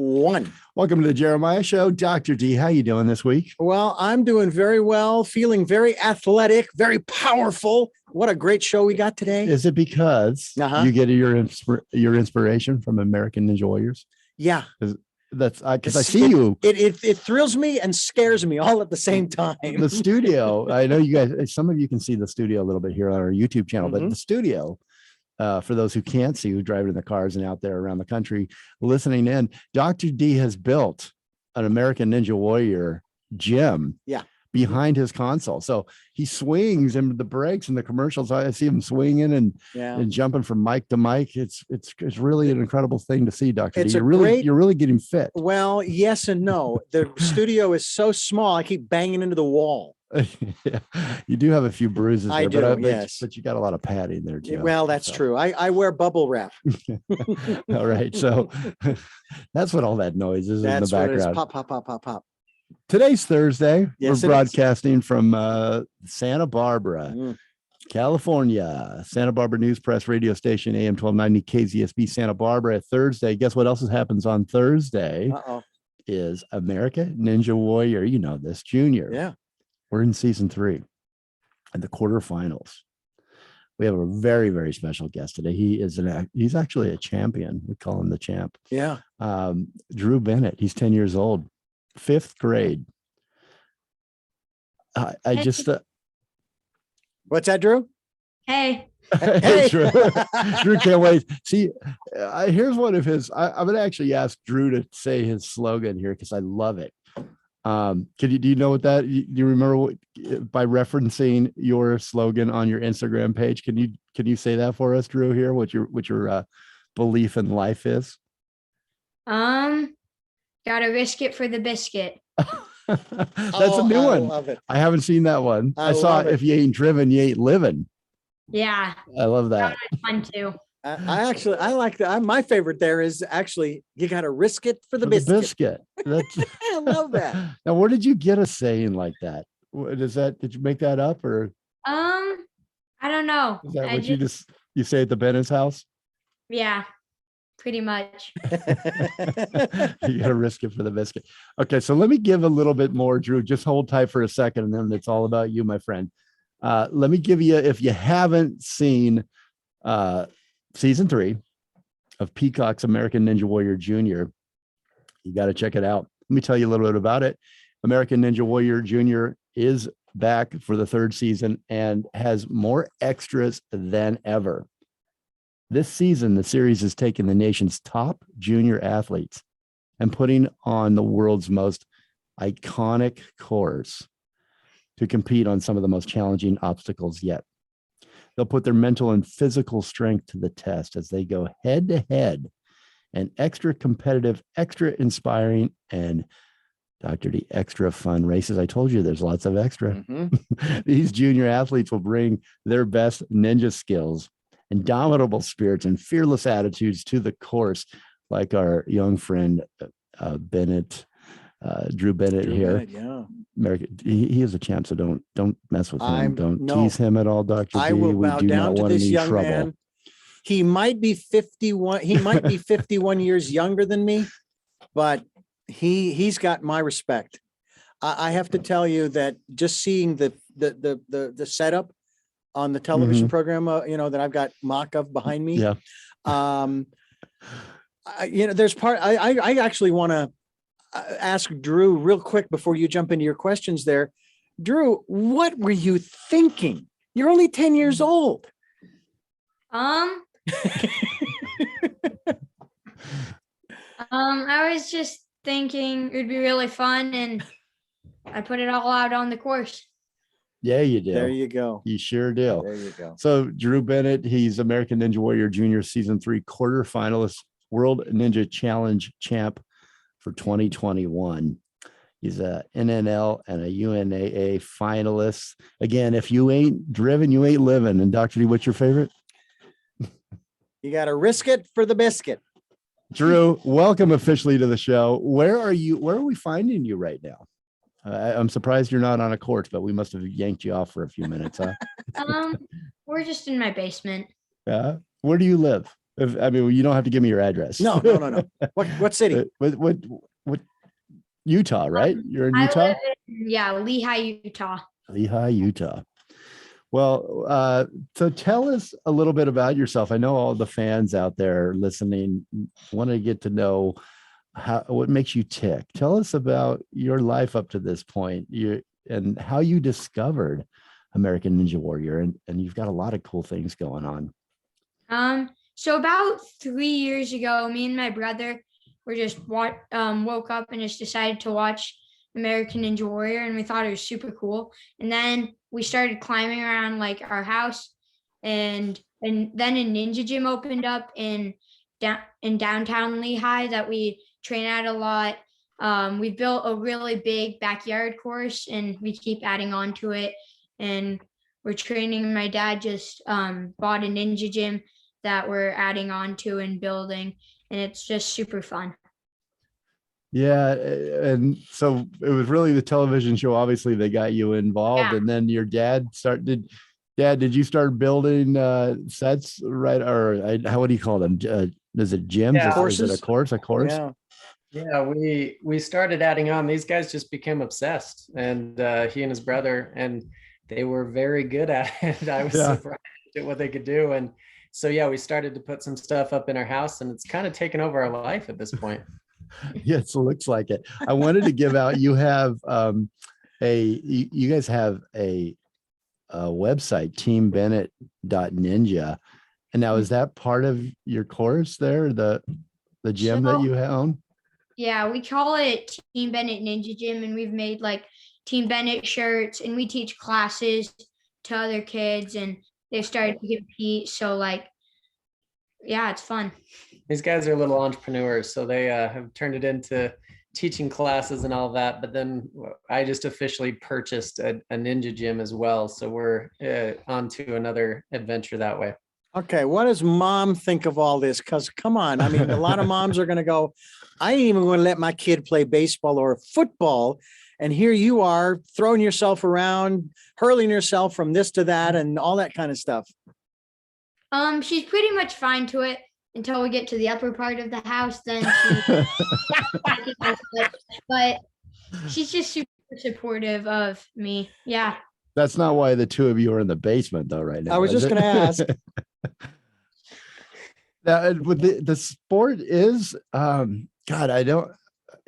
1. Welcome to the Jeremiah Show. Dr. D, how you doing this week? Well, I'm doing very well, feeling very athletic, very powerful. What a great show we got today. Is it because you get your inspiration from American Ninja Warriors? Yeah. That's because I see you. It thrills me and scares me all at the same time. The studio, I know you guys, some of you can see the studio a little bit here on our YouTube channel, but the studio, for those who can't see, who drive in the cars and out there around the country listening in, Dr. D has built an American Ninja Warrior gym behind his console. So he swings and the breaks and the commercials. I see him swinging and jumping from mic to mic. It's really an incrable thing to see, Dr. D. You're really getting fit. Well, yes and no. The studio is so small. I keep banging into the wall. Yeah, you do have a few bruises there, yes. But you got a lot of padding there too. Well, that's true. I wear bubble wrap. All right. So that's what all that noise is in the background. Pop, pop, pop, pop, pop. Today's Thursday. Yes, we're broadcasting from Santa Barbara, California. Santa Barbara News Press radio station, AM 1290 KZSB Santa Barbara. Thursday. Guess what else happens on Thursday? Is America Ninja Warrior. You know this, Junior. Yeah. We're in season 3 and the quarterfinals. We have a very, very special guest today. He's actually a champion. We call him the champ. Yeah. Drew Bennett. He's 10 years old, 5th grade. What's that, Drew? Hey. Hey, Drew. Drew can't wait. See, here's one of his. I'm going to actually ask Drew to say his slogan here because I love it. Do you know what that, do you remember by referencing your slogan on your Instagram page? Can you say that for us, Drew, here, what your belief in life is? Gotta risk it for the biscuit. That's a new one. I love it. I haven't seen that one. I saw if you ain't driven, you ain't living. Yeah. I love that. That fun too. I like that. My favorite there is actually, you got to risk it for the biscuit. I love that. Now, where did you get a saying like that? Did you make that up or? I don't know. Is that what you say at the Bennett's house? Yeah, pretty much. You got to risk it for the biscuit. Okay. So let me give a little bit more, Drew, just hold tight for a second. And then it's all about you, my friend. Let me give you, if you haven't seen, season 3 of Peacock's American Ninja Warrior Junior, you got to check it out. Let me tell you a little bit about it. American Ninja Warrior Junior is back for the 3rd season and has more extras than ever. This season, the series has taken the nation's top junior athletes and putting on the world's most iconic course to compete on some of the most challenging obstacles yet. They'll put their mental and physical strength to the test as they go head to head and extra competitive, extra inspiring, and Dr. D, extra fun races. I told you there's lots of extra. These junior athletes will bring their best ninja skills, indomitable spirits, and fearless attitudes to the course, like our young friend Bennett. Drew Bennett here. America, he is a champ, so don't mess with him. Don't tease him at all, Dr. I will bow down to this young man. He might be 51. He might be 51 years younger than me, but he's got my respect. I have to tell you that just seeing the setup on the television program, that I've got mock of behind me. Yeah. There's I actually want to ask Drew real quick before you jump into your questions there. Drew, what were you thinking? You're only 10 years old. I was just thinking it'd be really fun and I put it all out on the course. Yeah, you do. There you go. You sure do. There you go. So Drew Bennett, he's American Ninja Warrior Junior season 3 quarterfinalist, World Ninja Challenge champ for 2021. He's a NNL and a UNAA finalist. Again, if you ain't driven, you ain't living. And Dr. D, what's your favorite? You got to risk it for the biscuit. Drew, welcome officially to the show. Where are you? Where are we finding you right now? I'm surprised you're not on a court, but we must have yanked you off for a few minutes, huh? We're just in my basement. Yeah. Where do you live? I mean, you don't have to give me your address. No. What city? What Utah, right? You're in I Utah? live in, Lehi, Utah. Lehi, Utah. Well, so tell us a little bit about yourself. I know all the fans out there listening want to get to know what makes you tick. Tell us about your life up to this point, and how you discovered American Ninja Warrior, and you've got a lot of cool things going on. So about 3 years ago, me and my brother were just woke up and just decided to watch American Ninja Warrior, and we thought it was super cool. And then we started climbing around like our house, and then a ninja gym opened up in downtown Lehi that we train at a lot. We built a really big backyard course, and we keep adding on to it. And we're training. My dad just bought a ninja gym that we're adding on to and building, and it's just super fun. Yeah, and so it was really the television show. Obviously, they got you involved, and then your dad started. Dad, did you start building sets, right? Or how would you call them? Is it gyms? Yeah. Is it a course? A course? Yeah. Yeah, we started adding on. These guys just became obsessed, and he and his brother, and they were very good at it. I was surprised at what they could do, and so yeah, we started to put some stuff up in our house, and it's kind of taken over our life at this point. Yes, it looks like it. I wanted to give out. You have you guys have a website, teambennett.ninja, and now is that part of your course there? The gym that you own? Yeah, we call it Team Bennett Ninja Gym, and we've made like Team Bennett shirts, and we teach classes to other kids, and they've started to compete. So like, yeah, it's fun. These guys are little entrepreneurs, so they have turned it into teaching classes and all that. But then I just officially purchased a ninja gym as well, so we're on to another adventure that way. Okay, what does mom think of all this? Because come on, I mean, a lot of moms are going to go, I ain't even going to let my kid play baseball or football. And here you are throwing yourself around, hurling yourself from this to that and all that kind of stuff. She's pretty much fine to it until we get to the upper part of the house. Then but she's just super supportive of me. Yeah. That's not why the two of you are in the basement, though, right now. I was just going to ask. Now, the sport is,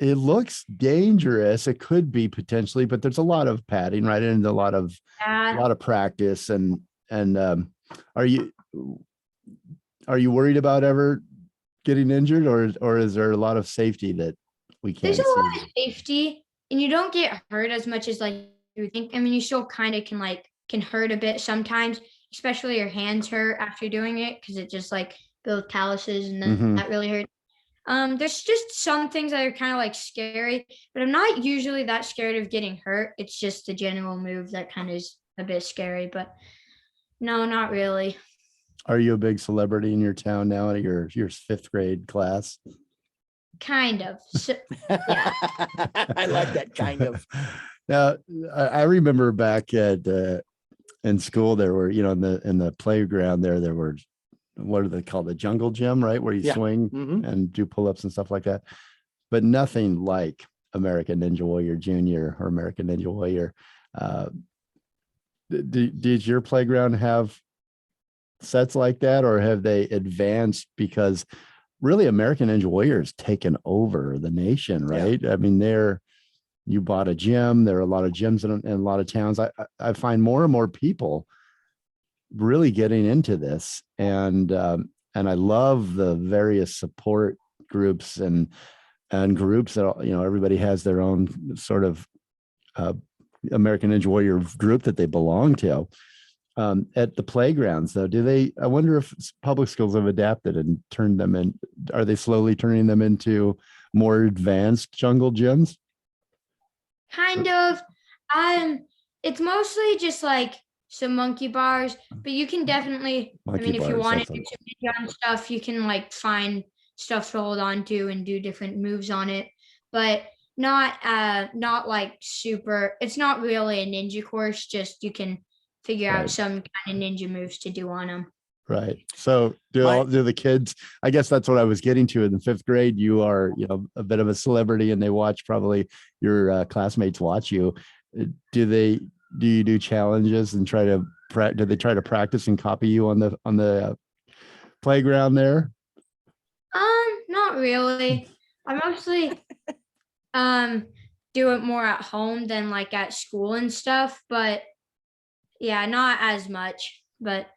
it looks dangerous. It could be potentially, but there's a lot of padding, right? And a lot of practice. And are you worried about ever getting injured, or is there a lot of safety that we can't see? There's a lot of safety, and you don't get hurt as much as like you think. I mean, you still kind of can hurt a bit sometimes, especially your hands hurt after doing it because it just like builds calluses, and then that really hurts. There's just some things that are kind of like scary, but I'm not usually that scared of getting hurt. It's just the general move that kind of is a bit scary, but no, not really. Are you a big celebrity in your town now at your fifth grade class? Kind of. So, yeah. I like that kind of. Now, I remember back in school, there were, in the playground there were, what are they called? The jungle gym, right? Where you swing and do pull-ups and stuff like that. But nothing like American Ninja Warrior Junior or American Ninja Warrior. Did your playground have sets like that, or have they advanced? Because really American Ninja Warrior has taken over the nation, right? I mean, you bought a gym. There are a lot of gyms in a lot of towns. I find more and more people really getting into this, and I love the various support groups and groups that everybody has their own sort of American Ninja Warrior group that they belong to. At the playgrounds, though, I wonder if public schools have adapted and turned them in. Are they slowly turning them into more advanced jungle gyms? Kind of. It's mostly just like some monkey bars, but you can definitely, if you want to do some stuff, you can like find stuff to hold on to and do different moves on it, but not like super. It's not really a ninja course. Just you can figure out some kind of ninja moves to do on them. Right. So My- do the kids, I guess that's what I was getting to in the 5th grade. You are, a bit of a celebrity and they watch probably your classmates watch you. Do you do challenges and do they try to practice and copy you on the playground there? Not really. I mostly do it more at home than like at school and stuff, but yeah, not as much. But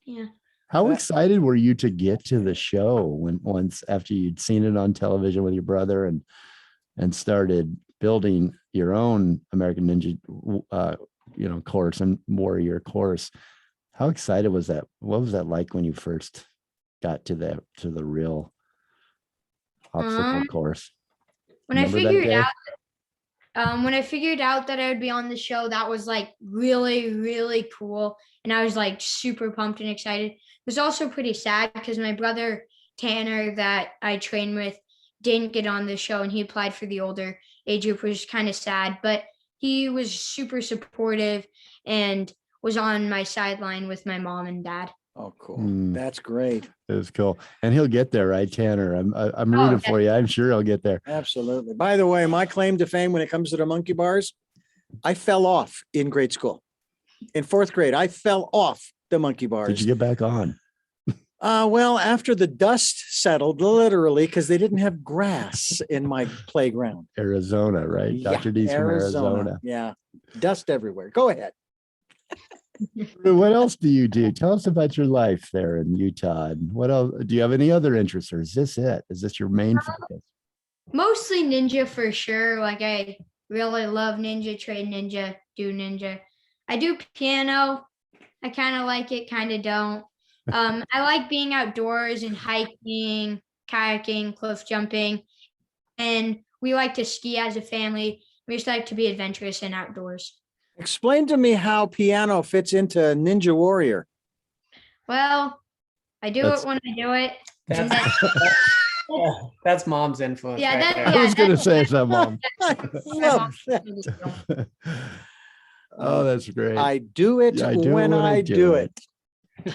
yeah. How That- excited were you to get to the show once after you'd seen it on television with your brother and started building your own American Ninja, course and warrior course? How excited was that? What was that like when you first got to the real obstacle course? When I Remember that figured day? when I figured out that I would be on the show, that was like really, really cool. And I was like super pumped and excited. It was also pretty sad because my brother Tanner that I trained with didn't get on the show and he applied for the older age group, which was kind of sad, but he was super supportive and was on my sideline with my mom and dad. Oh, cool. Mm. That's great. It was cool. And he'll get there, right, Tanner? I'm rooting for you. I'm sure he'll get there. Absolutely. By the way, my claim to fame when it comes to the monkey bars, I fell off in grade school. In 4th grade, I fell off the monkey Did bars. you get back on? Well, after the dust settled, literally, because they didn't have grass in my playground. Arizona, right? Yeah, Dr. D's from Arizona. Yeah. Dust everywhere. Go ahead. What else do you do? Tell us about your life there in Utah. And what else? Do you have any other interests, or is this it? Is this your main focus? Mostly ninja for sure. Like I really love ninja, trade ninja, do ninja. I do piano. I kind of like it, kind of don't. I like being outdoors and hiking, kayaking, cliff jumping, and we like to ski as a family. We just like to be adventurous and outdoors. Explain to me how piano fits into Ninja Warrior. Well, I do That's- it when I do it. And That's, then, that's mom's influence. Yeah, right that- there. I was going to say it's that, Mom. I love that. Oh, that's great. I do it Yeah, I do it when I do it.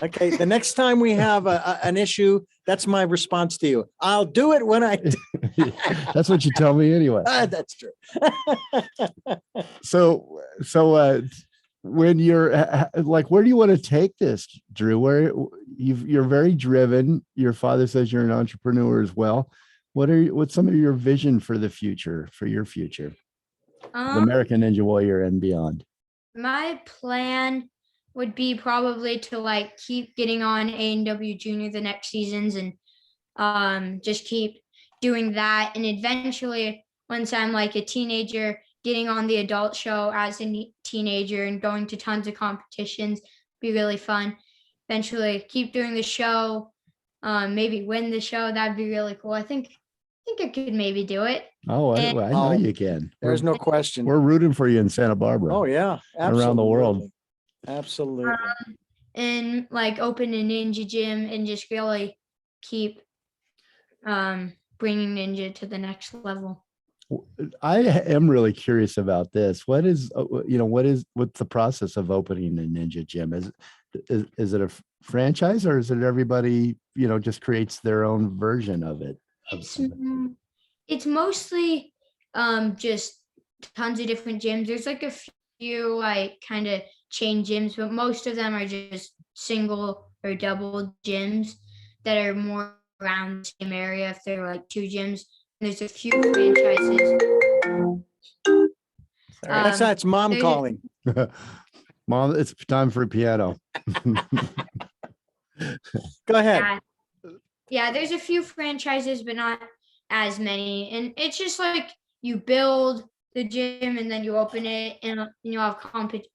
Okay, the next time we have an issue, that's my response to you. I'll do it when I do. That's what you tell me anyway. That's true. So when you're like, where do you want to take this, Drew? You're very driven. Your father says you're an entrepreneur as well. What's some of your vision for the future, for your future, the American Ninja Warrior and beyond? My plan would be probably to like keep getting on A&W Junior the next seasons and just keep doing that. And eventually, once I'm like a teenager, getting on the adult show as a teenager and going to tons of competitions be really fun. Eventually, keep doing the show, maybe win the show. That'd be really cool. I think I could maybe do it. Oh, I know Oh, you can. There's no question. We're rooting for you in Santa Barbara. Oh yeah, Around the world. absolutely. Absolutely. And like open a ninja gym and just really keep bringing ninja to the next level. I am really curious about this. What's the process of opening a ninja gym? Is it a franchise, or is it everybody, just creates their own version of it? It's mostly just tons of different gyms. There's like a few like kind of chain gyms, but most of them are just single or double gyms that are more around the same area if they're like 2 gyms. And there's a few franchises. Sorry. That's mom there's- calling. Mom, it's time for piano. Go ahead. Yeah, there's a few franchises, but not as many. And it's just like you build the gym and then you open it, and you have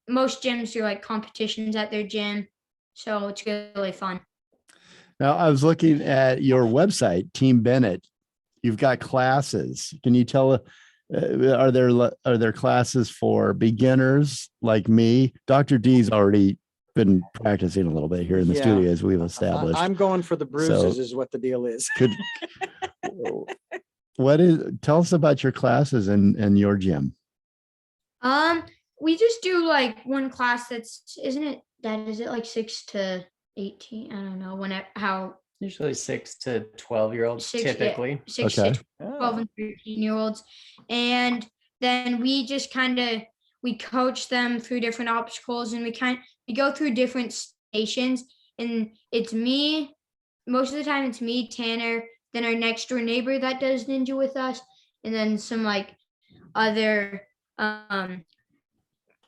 most gyms do like competitions at their gym. So it's really fun. Now, I was looking at your website, Team Bennett. You've got classes. Can you tell, are there classes for beginners like me? Dr. D's already been practicing a little bit here in the Yeah. studio, as we've established. I'm going for the bruises is what the deal is. Tell us about your classes and your gym. We just do like one class is it like 6 to 18. I don't know how Usually 6 to 12-year-olds, Six, yeah. typically. 6 Okay. to 12 and 13-year-olds. And then we just we coach them through different obstacles, and we go through different stations. And it's me, most of the time it's me, Tanner, then our next door neighbor that does ninja with us, and then some like other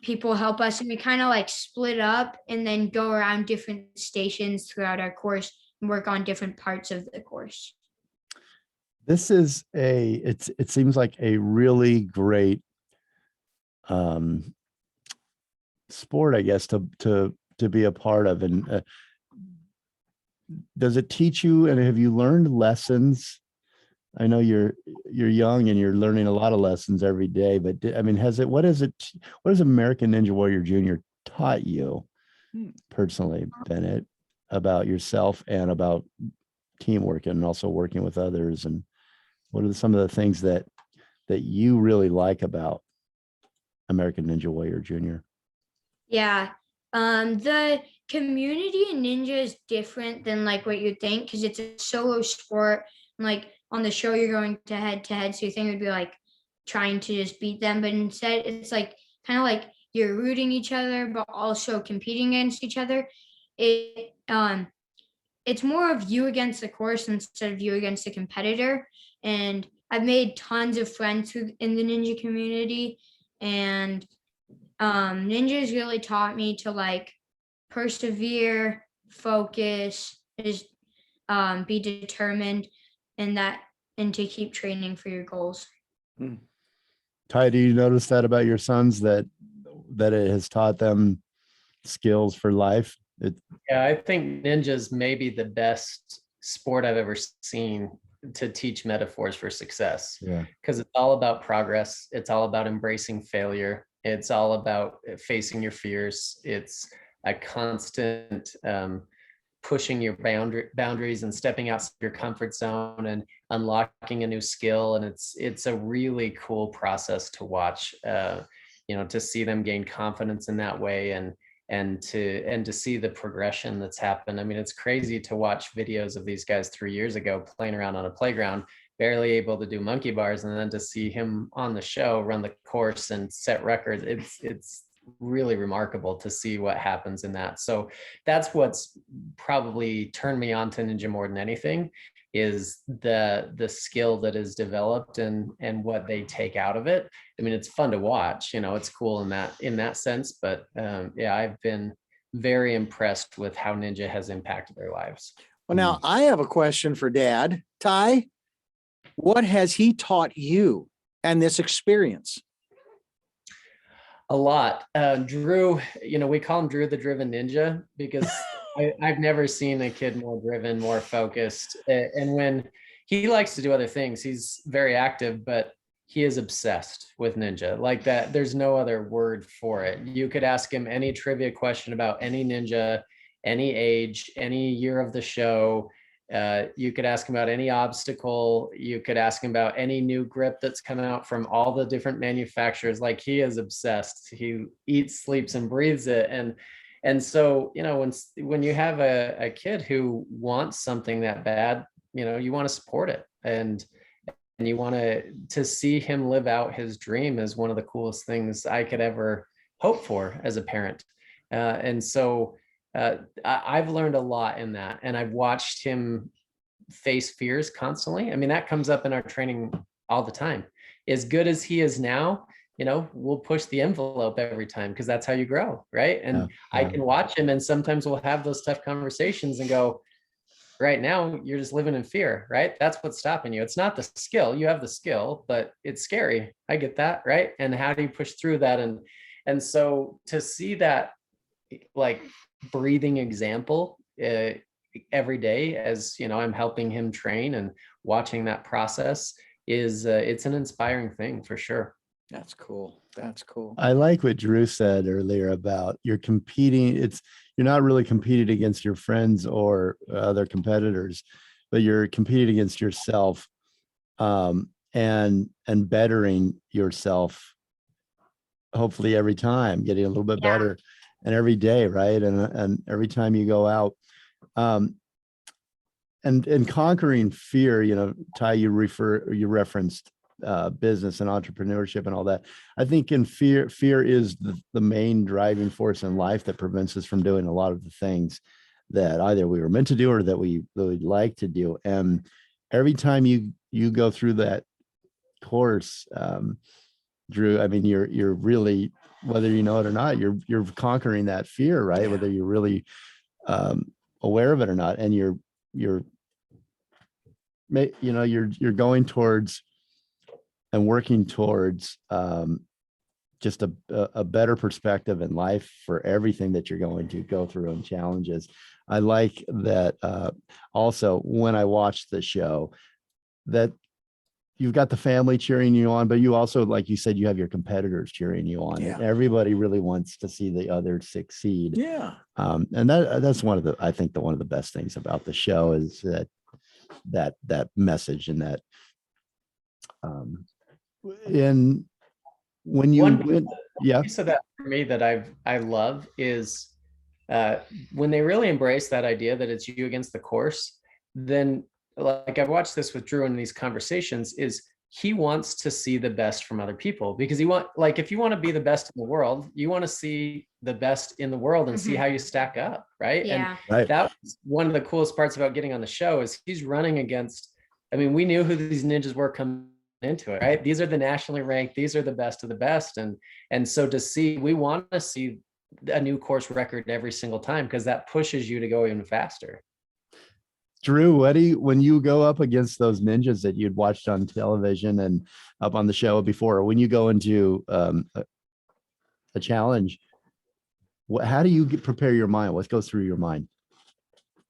people help us, and we kind of like split up and then go around different stations throughout our course and work on different parts of the course. This is it seems like a really great sport, I guess, to be a part of. And does it teach you, and have you learned lessons? I know you're young and you're learning a lot of lessons every day, but I mean, what has American Ninja Warrior Junior taught you personally, Bennett, about yourself and about teamwork and also working with others? And what are some of the things that you really like about American Ninja Warrior Junior? Yeah. The community in Ninja is different than like what you'd think, because it's a solo sport. And like on the show, you're going to head, so you think it would be like trying to just beat them, but instead it's like kind of like you're rooting each other, but also competing against each other. It's more of you against the course instead of you against the competitor. And I've made tons of friends in the ninja community, and ninjas really taught me to like persevere, focus, just be determined, and to keep training for your goals. Ty, do you notice that about your sons, that it has taught them skills for life? Yeah, I think ninja's maybe the best sport I've ever seen to teach metaphors for success. Yeah, because it's all about progress. It's all about embracing failure. It's all about facing your fears. It's a constant pushing your boundaries and stepping outside your comfort zone and unlocking a new skill. And it's a really cool process to watch, to see them gain confidence in that way, and to see the progression that's happened. I mean, it's crazy to watch videos of these guys 3 years ago playing around on a playground, barely able to do monkey bars, and then to see him on the show run the course and set records. It's really remarkable to see what happens in that. So that's what's probably turned me on to ninja more than anything, is the skill that is developed and what they take out of it. I mean, it's fun to watch, it's cool in that sense, but yeah, I've been very impressed with how ninja has impacted their lives. Well, now I have a question for Dad. Ty, what has he taught you and this experience? A lot. Drew, we call him Drew the Driven Ninja, because I've never seen a kid more driven, more focused. And when he likes to do other things, he's very active, but he is obsessed with ninja like that. There's no other word for it. You could ask him any trivia question about any ninja, any age, any year of the show. You could ask him about any obstacle. You could ask him about any new grip that's come out from all the different manufacturers. Like, he is obsessed. He eats, sleeps, and breathes it. And so, when you have a kid who wants something that bad, you want to support it. And you want to see him live out his dream is one of the coolest things I could ever hope for as a parent. And so I've learned a lot in that, and I've watched him face fears constantly. I mean, that comes up in our training all the time. As good as he is now, we'll push the envelope every time, because that's how you grow, right? And I can watch him, and sometimes we'll have those tough conversations and go, right now you're just living in fear, right? That's what's stopping you. It's not the skill. You have the skill, but it's scary. I get that, right? And how do you push through that? And so to see that like breathing example every day, as I'm helping him train and watching that process, is it's an inspiring thing for sure. That's cool. That's cool. I like what Drew said earlier about you're competing. You're not really competing against your friends or other competitors, but you're competing against yourself, and bettering yourself, hopefully every time, getting a little bit better, and every day, right? And every time you go out, And conquering fear, Ty, you referenced business and entrepreneurship and all that. I think fear is the main driving force in life that prevents us from doing a lot of the things that either we were meant to do or that we'd like to do. And every time you go through that course, Drew, I mean, you're really, whether you know it or not, you're conquering that fear, right? Yeah. Whether you're really aware of it or not, and you're going towards and working towards just a better perspective in life for everything that you're going to go through and challenges. I like that also when I watched the show that you've got the family cheering you on, but you also, like you said, you have your competitors cheering you on. Yeah. Everybody really wants to see the other succeed. Yeah. And that's one of the best things about the show is that message and that, and when you win, yeah. Piece of that for me that I love is when they really embrace that idea that it's you against the course, then like I've watched this with Drew in these conversations, is he wants to see the best from other people, because if you want to be the best in the world, you want to see the best in the world and see how you stack up. Right. Yeah. And that was one of the coolest parts about getting on the show is he's running against, I mean, we knew who these ninjas were coming into it, right? These are the nationally ranked, these are the best of the best. And so we want to see a new course record every single time, because that pushes you to go even faster. Drew, when you go up against those ninjas that you'd watched on television and up on the show before, when you go into a challenge, how do you prepare your mind? What goes through your mind?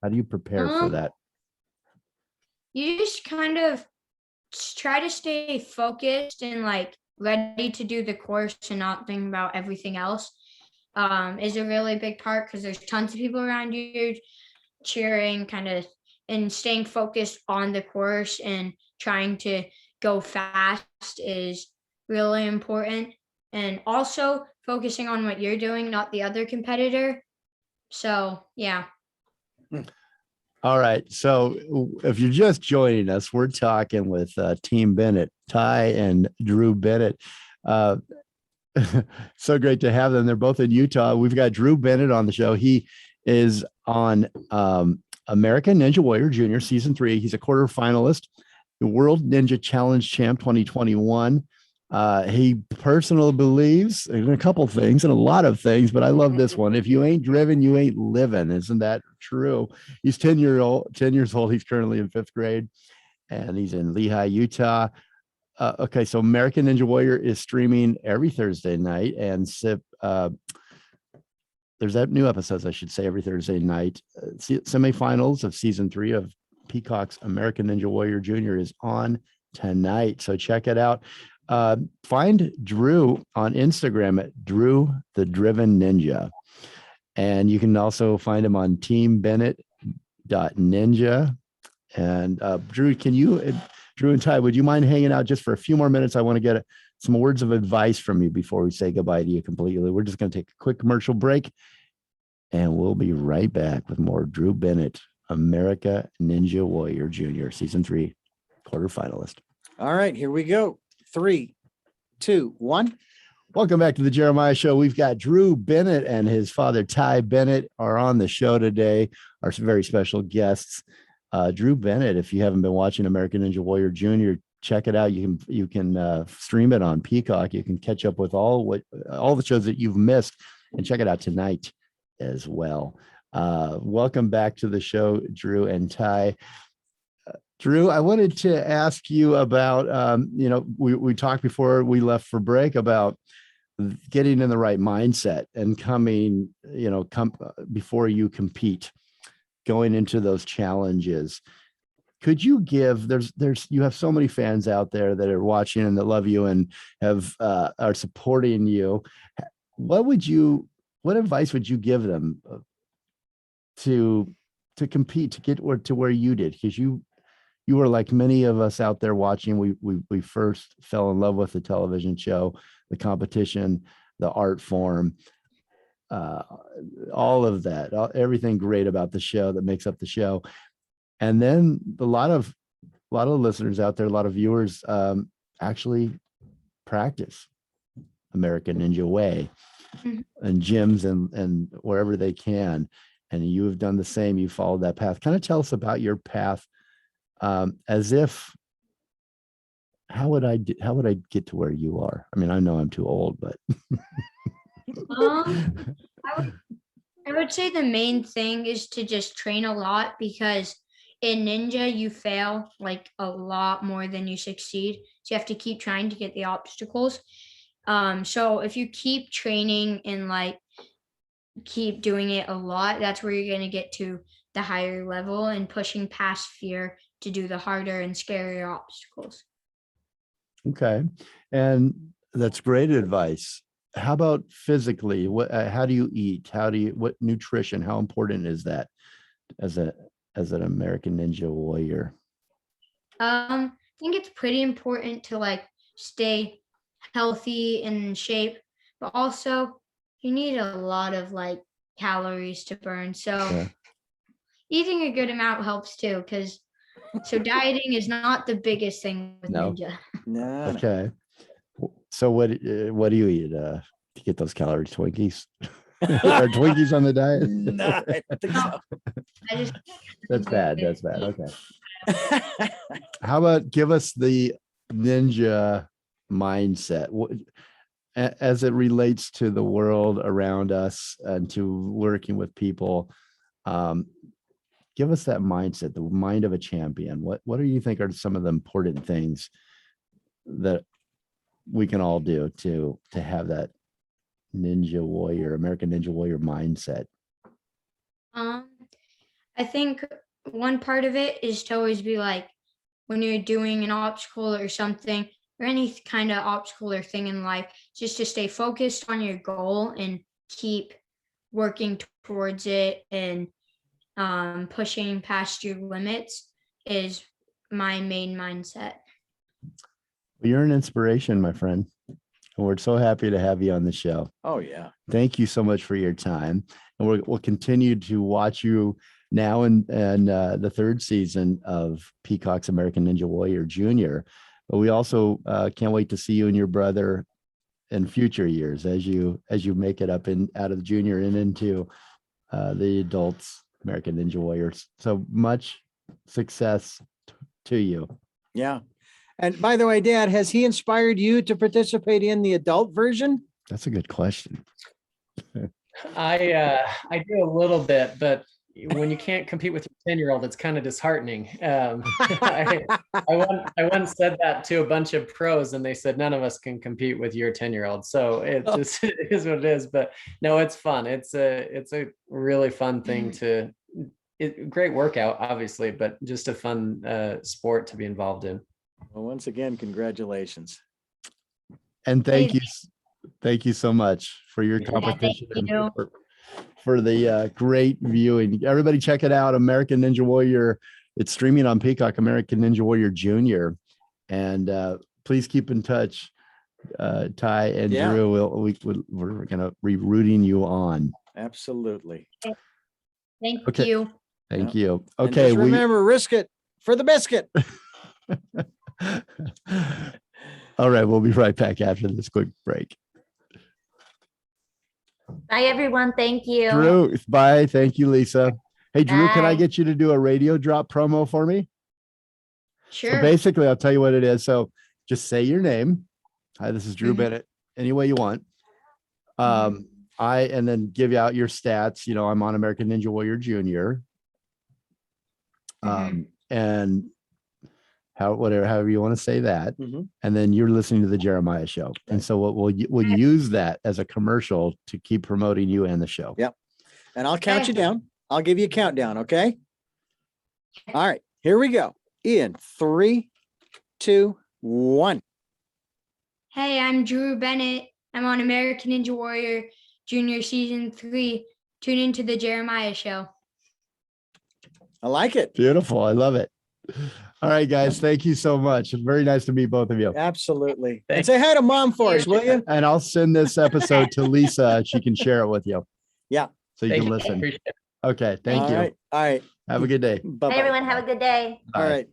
How do you prepare for that? You just kind of try to stay focused and like ready to do the course and not think about everything else. Is a really big part, because there's tons of people around you cheering, kind of, and staying focused on the course and trying to go fast is really important. And also focusing on what you're doing, not the other competitor. So, yeah. All right. So if you're just joining us, we're talking with Team Bennett, Ty and Drew Bennett. So great to have them. They're both in Utah. We've got Drew Bennett on the show. He is on American Ninja Warrior Junior Season 3. He's a quarterfinalist, the World Ninja Challenge Champ 2021. He personally believes in a couple things and a lot of things, but I love this one. If you ain't driven, you ain't living. Isn't that true? He's 10 years old. He's currently in 5th grade, and he's in Lehi, Utah. Okay, so American Ninja Warrior is streaming every Thursday night, and there's that new episodes, I should say, every Thursday night. Semifinals of season 3 of Peacock's American Ninja Warrior Junior is on tonight. So check it out. Find Drew on Instagram at Drew the Driven Ninja. And you can also find him on teambennett.ninja. And Drew and Ty, would you mind hanging out just for a few more minutes? I want to get some words of advice from you before we say goodbye to you completely. We're just going to take a quick commercial break, and we'll be right back with more Drew Bennett, America Ninja Warrior Junior Season 3 quarterfinalist. All right, here we go. 3, 2, 1. Welcome back to the Jeremiah Show. We've got Drew Bennett and his father, Ty Bennett, are on the show today, our very special guests. Drew Bennett, if you haven't been watching American Ninja Warrior Junior, check it out. You can stream it on Peacock. You can catch up with all the shows that you've missed, and check it out tonight as well. Welcome back to the show, Drew and Ty. Drew, I wanted to ask you about, we talked before we left for break about getting in the right mindset and coming, before you compete, going into those challenges. Could you give, you have so many fans out there that are watching and that love you and are supporting you. What advice would you give them to compete, to get to where you did? Because you were like many of us out there watching. We first fell in love with the television show, the competition, the art form. all of that, everything great about the show that makes up the show. And then a lot of listeners out there, a lot of viewers actually practice American Ninja Way Mhm. and gyms and wherever they can. And you have done the same. You followed that path. Kind of tell us about your path, as if, how would I get to where you are? I mean, I know I'm too old, but I would say the main thing is to just train a lot, because in Ninja, you fail like a lot more than you succeed. So you have to keep trying to get the obstacles. So if you keep training and like keep doing it a lot, that's where you're going to get to the higher level and pushing past fear to do the harder and scarier obstacles. okay. And that's great advice. How about physically? How do you eat? What nutrition? How important is that as an American Ninja Warrior? I think it's pretty important to like stay healthy and in shape, but also you need a lot of like calories to burn. So Yeah. eating a good amount helps too, because so dieting is not the biggest thing with No. Ninja. No. Okay. So what do you eat to get those calories? Twinkies? Are Twinkies on the diet? No, I don't think so. I just That's bad. That's bad. Okay. How about give us the ninja mindset as it relates to the world around us and to working with people? Give us that mindset, the mind of a champion. What do you think are some of the important things that we can all do to have that Ninja Warrior, American Ninja Warrior mindset? I think one part of it is to always be like, when you're doing an obstacle or something, or any kind of obstacle or thing in life, just to stay focused on your goal and keep working towards it and pushing past your limits is my main mindset. Well, you're an inspiration, my friend. And we're so happy to have you on the show. Oh, yeah. Thank you so much for your time. And we'll continue to watch you now and the third season of Peacock's American Ninja Warrior Junior. But we also can't wait to see you and your brother in future years as you make it up out of the junior and into the adults American Ninja Warriors. So much success to you. Yeah. And by the way, Dad, has he inspired you to participate in the adult version? That's a good question. I do a little bit, but when you can't compete with your 10-year-old, it's kind of disheartening. I once said that to a bunch of pros, and they said none of us can compete with your 10-year-old. So it just it is what it is. But no, it's fun. It's a really fun thing great workout, obviously, but just a fun sport to be involved in. Well, once again, congratulations. And thank you so much for your competition thank you. and for the great viewing. Everybody check it out, American Ninja Warrior. It's streaming on Peacock, American Ninja Warrior Junior. And please keep in touch, Ty and Drew. We're going to be rooting you on. Absolutely. Thank you. Thank you. And Okay. just remember, risk it for the biscuit. All right. We'll be right back after this quick break. Bye, everyone. Thank you. Drew, bye. Thank you, Lisa. Hey, Drew, can I Bye. get you to do a radio drop promo for me? Sure. So basically, I'll tell you what it is. So just say your name. Hi, this is Drew Mhm. Bennett. Any way you want. And then give you out your stats. You know, I'm on American Ninja Warrior Junior. And however you want to say that. Mhm. And then you're listening to the Jeremiah Show. And so we'll use that as a commercial to keep promoting you and the show. Yep. And I'll count you down. I'll give you a countdown. Okay. All right, here we go. In 3, 2, 1. Hey, I'm Drew Bennett. I'm on American Ninja Warrior Junior Season 3. Tune into the Jeremiah Show. I like it. Beautiful. I love it. All right, guys. Thank you so much. It's very nice to meet both of you. Absolutely. And say hi to Mom for us, will you? And I'll send this episode to Lisa. She can share it with you. Yeah. So you Thank can you. listen. Appreciate it. Okay. Thank All you. right. All right. Have a good day. Bye-bye. Everyone have a good day. All Bye. right.